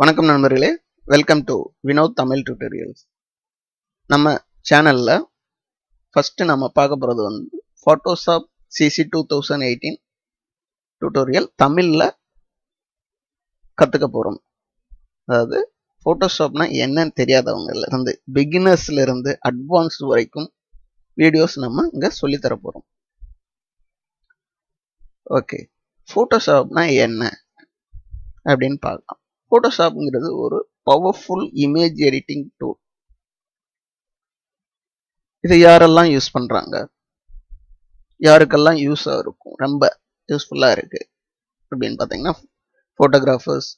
வணக்கம் நண்பர்களே, welcome to Vinod Tamil tutorials. நம்ம சேனல்ல ஃபர்ஸ்ட் நம்ம பார்க்க போறது வந்து Photoshop CC 2018 டியூட்டோரியல் தமிழ்ல கத்துக்க போறோம். அதாவது Photoshopனா என்னன்னு தெரியாதவங்கல இருந்து பிகினர்ஸ்ல இருந்து அட்வான்ஸ்ட் வரைக்கும் வீடியோஸ் நம்ம இங்க சொல்லி தர போறோம். ஓகே, Photoshopனா என்ன அப்படின்னு பார்க்கலாம். Photoshopங்கிறது ஒரு பவர்ஃபுல் இமேஜ் எடிட்டிங் டூல். இதை யாரெல்லாம் யூஸ் பண்றாங்க, யாருக்கெல்லாம் யூஸா இருக்கும், ரொம்ப யூஸ்ஃபுல்லா இருக்கு அப்படின்னு பார்த்தீங்கன்னா photographers,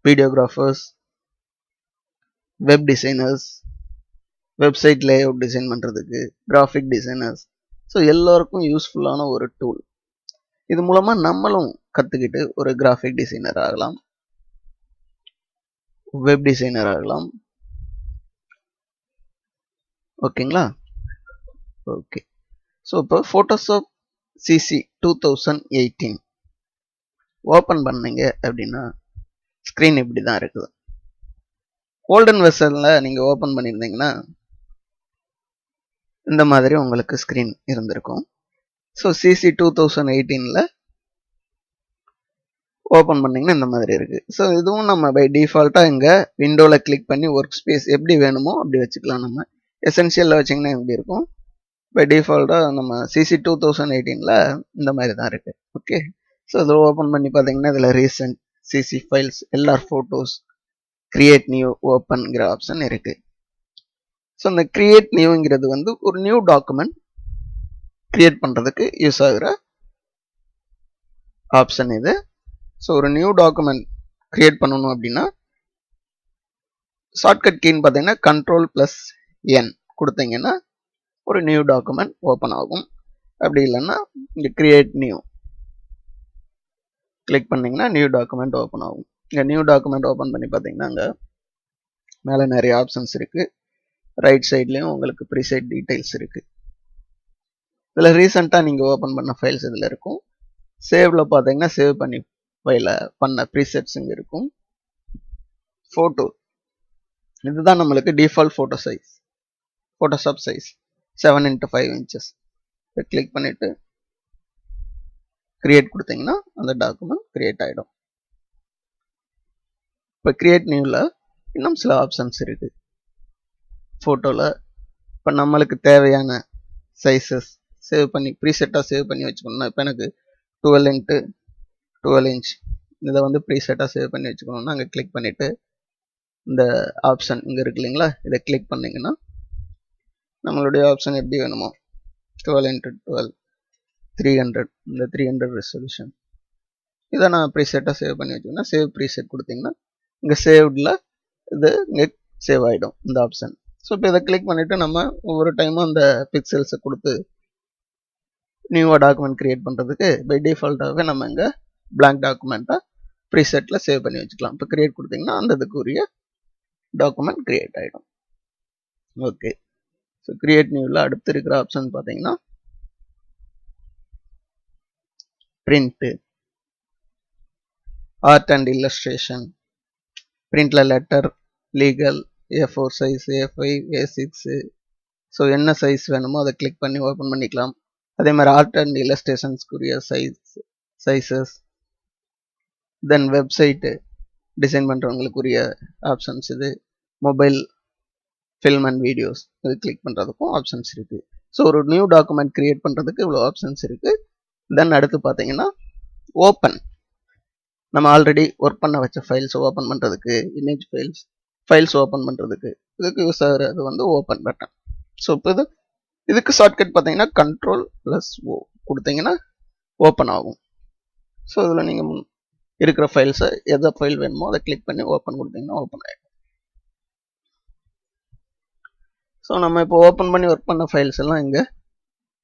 videographers, web designers, website layout design பண்றதுக்கு, கிராஃபிக் டிசைனர்ஸ், ஸோ எல்லாருக்கும் யூஸ்ஃபுல்லான ஒரு டூல். இது மூலமா நம்மளும் கத்துக்கிட்டு ஒரு கிராஃபிக் டிசைனர் ஆகலாம், வெப் டிசைனர் ஆகலாம். ஓகேங்களா? ஓகே, ஸோ இப்போ Photoshop CC 2018 ஓப்பன் பண்ணீங்க அப்படின்னா ஸ்க்ரீன் இப்படி தான் இருக்குது. கோல்டன் வெர்ஷன்ல நீங்க ஓப்பன் பண்ணியிருந்தீங்கன்னா இந்த மாதிரி உங்களுக்கு ஸ்க்ரீன் இருந்திருக்கும். ஸோ CC 2018ல ஓப்பன் பண்ணீங்கன்னா இந்த மாதிரி இருக்கு. ஸோ இதுவும் நம்ம பை டிஃபால்ட்டா இங்க விண்டோல கிளிக் பண்ணி ஒர்க் ஸ்பேஸ் எப்படி வேணுமோ அப்படி வச்சுக்கலாம். நம்ம எசென்ஷியல்ல வச்சிங்கன்னா எப்படி இருக்கும், பை டிஃபால்ட்டா நம்ம CC 2018ல இந்த மாதிரி தான் இருக்கு. ஓகே, ஸோ இதில் ஓப்பன் பண்ணி பார்த்தீங்கன்னா இதில் ரீசெண்ட், CC ஃபைல்ஸ், எல்லார் ஃபோட்டோஸ், கிரியேட் நியூ, ஓப்பன்ங்கிற ஆப்ஷன் இருக்கு. ஸோ இந்த கிரியேட் நியூங்கிறது வந்து ஒரு நியூ டாக்குமெண்ட் கிரியேட் பண்றதுக்கு யூஸ் ஆகுற ஆப்ஷன் இது. ஸோ ஒரு நியூ டாக்குமெண்ட் கிரியேட் பண்ணணும் அப்படின்னா ஷார்ட்கட் கீன்னு பார்த்தீங்கன்னா Ctrl+N கொடுத்தீங்கன்னா ஒரு நியூ டாக்குமெண்ட் ஓப்பன் ஆகும். அப்படி இல்லைன்னா இங்கே கிரியேட் நியூ கிளிக் பண்ணீங்கன்னா நியூ டாக்குமெண்ட் ஓப்பன் ஆகும். இங்கே நியூ டாக்குமெண்ட் ஓப்பன் பண்ணி பார்த்தீங்கன்னா அங்கே மேலே நிறைய ஆப்ஷன்ஸ் இருக்கு. ரைட் சைட்லேயும் உங்களுக்கு ப்ரீசெட் டீடைல்ஸ் இருக்கு. இதில் ரீசெண்டாக நீங்கள் ஓப்பன் பண்ண ஃபைல்ஸ் இதில் இருக்கும். சேவ்ல பார்த்தீங்கன்னா சேவ் பண்ணி ஃபைல பண்ண ப்ரீசெட்ஸ் இங்கே இருக்கும். ஃபோட்டோ, இதுதான் நம்மளுக்கு default photo size, Photoshop size 7x5 inches. இதை கிளிக் பண்ணிட்டு கிரியேட் கொடுத்தீங்கன்னா அந்த டாக்குமெண்ட் கிரியேட் ஆகிடும். இப்போ கிரியேட் நியூவில் இன்னும் சில ஆப்ஷன்ஸ் இருக்கு. ஃபோட்டோவில் இப்போ நம்மளுக்கு தேவையான சைஸஸ் சேவ் பண்ணி ப்ரீசெட்டாக சேவ் பண்ணி வச்சுக்கணும்னா, இப்போ எனக்கு 12x12 inch இதை வந்து ப்ரீசெட்டாக சேவ் பண்ணி வச்சுக்கணும்னா அங்கே கிளிக் பண்ணிவிட்டு இந்த ஆப்ஷன் இங்கே இருக்கு இல்லைங்களா, இதை கிளிக் பண்ணிங்கன்னா நம்மளுடைய ஆப்ஷன் எப்படி வேணுமோ 12x12 300, இந்த 300 ரெசல்யூஷன் இதை நான் ப்ரீசெட்டாக சேவ் பண்ணி வச்சுக்கோன்னா சேவ் ப்ரீசெட் கொடுத்தீங்கன்னா இங்கே சேவ்டில் இது இங்கே சேவ் ஆகிடும் இந்த ஆப்ஷன். ஸோ இப்போ இதை கிளிக் பண்ணிவிட்டு நம்ம ஒவ்வொரு டைமும் அந்த பிக்சல்ஸை கொடுத்து நியூவாக டாக்குமெண்ட் கிரியேட் பண்ணுறதுக்கு பை டிஃபால்ட்டாகவே நம்ம இங்கே பிளாங்க் டாக்குமெண்ட்டாக ப்ரீசெட்டில் சேவ் பண்ணி வச்சுக்கலாம். இப்போ கிரியேட் கொடுத்தீங்கன்னா அந்த இதுக்குரிய டாக்குமெண்ட் கிரியேட் ஆகிடும். ஓகே, ஸோ கிரியேட் நியூவில் அடுத்து இருக்கிற ஆப்ஷன் பார்த்தீங்கன்னா பிரிண்ட்டு, ஆர்ட் அண்ட் இல்லஸ்ட்ரேஷன். பிரிண்ட்ல letter, legal, A4 size, A5, A6, so என்ன சைஸ் வேணுமோ அதை கிளிக் பண்ணி ஓப்பன் பண்ணிக்கலாம். அதே மாதிரி ஆர்ட் அண்ட் இல்லஸ்ட்ரேஷன்ஸ்க்குரிய சைஸஸ், தென் வெப்சைட்டு டிசைன் பண்ணுறவங்களுக்குரிய ஆப்ஷன்ஸ், இது மொபைல் ஃபில்ம் அண்ட் வீடியோஸ் இது கிளிக் பண்ணுறதுக்கும் ஆப்ஷன்ஸ் இருக்குது. ஸோ ஒரு நியூ டாக்குமெண்ட் கிரியேட் பண்ணுறதுக்கு இவ்வளோ ஆப்ஷன்ஸ் இருக்குது. தென் அடுத்து பார்த்தீங்கன்னா ஓப்பன், நம்ம ஆல்ரெடி ஒர்க் பண்ண வச்ச ஃபைல்ஸ் ஓப்பன் பண்ணுறதுக்கு, இமேஜ் ஃபைல்ஸ் ஓப்பன் பண்ணுறதுக்கு இதுக்கு யூஸ் ஆகிறது வந்து ஓப்பன் பட்டன். ஸோ இப்போ இதுக்கு ஷார்ட்கட் பார்த்தீங்கன்னா Ctrl+O கொடுத்தீங்கன்னா ஓப்பன் ஆகும். ஸோ இதில் நீங்கள் இருக்கிற ஃபைல்ஸை எதை ஃபைல் வேணுமோ அதை கிளிக் பண்ணி ஓப்பன் கொடுத்தீங்கன்னா ஓப்பன் ஆகிடும். ஸோ நம்ம இப்போ ஓப்பன் பண்ணி ஒர்க் பண்ண ஃபைல்ஸ் எல்லாம் இங்கே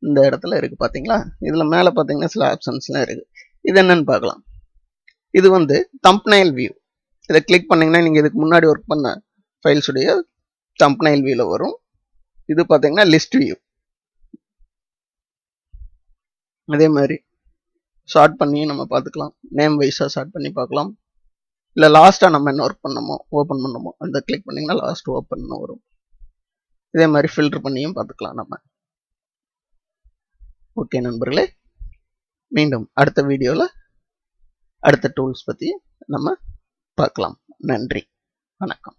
இந்த இடத்துல இருக்குது பார்த்தீங்களா. இதில் மேலே பார்த்தீங்கன்னா சில ஆப்ஷன்ஸ்லாம் இருக்குது. இது என்னன்னு பார்க்கலாம். இது வந்து தம்ப்நெயில் வியூ. இதை கிளிக் பண்ணிங்கன்னா நீங்கள் இதுக்கு முன்னாடி ஒர்க் பண்ண ஃபைல்ஸுடைய தம்ப்நெயில் வியூவில் வரும். இது பார்த்தீங்கன்னா லிஸ்ட் வியூ. அதே மாதிரி ஷார்ட் பண்ணி நம்ம பார்த்துக்கலாம், நேம் வைஸாக ஷார்ட் பண்ணி பார்க்கலாம். இல்லை லாஸ்ட்டாக நம்ம என்ன ஒர்க் பண்ணமோ ஓப்பன் பண்ணமோ அந்த கிளிக் பண்ணிங்கன்னா லாஸ்ட் ஓப்பன் வரும். இதே மாதிரி ஃபில்டர் பண்ணியும் பார்த்துக்கலாம் நம்ம. ஓகே நண்பர்களே, மீண்டும் அடுத்த வீடியோவில் அடுத்த டூல்ஸ் பற்றி நம்ம பார்க்கலாம். நன்றி, வணக்கம்.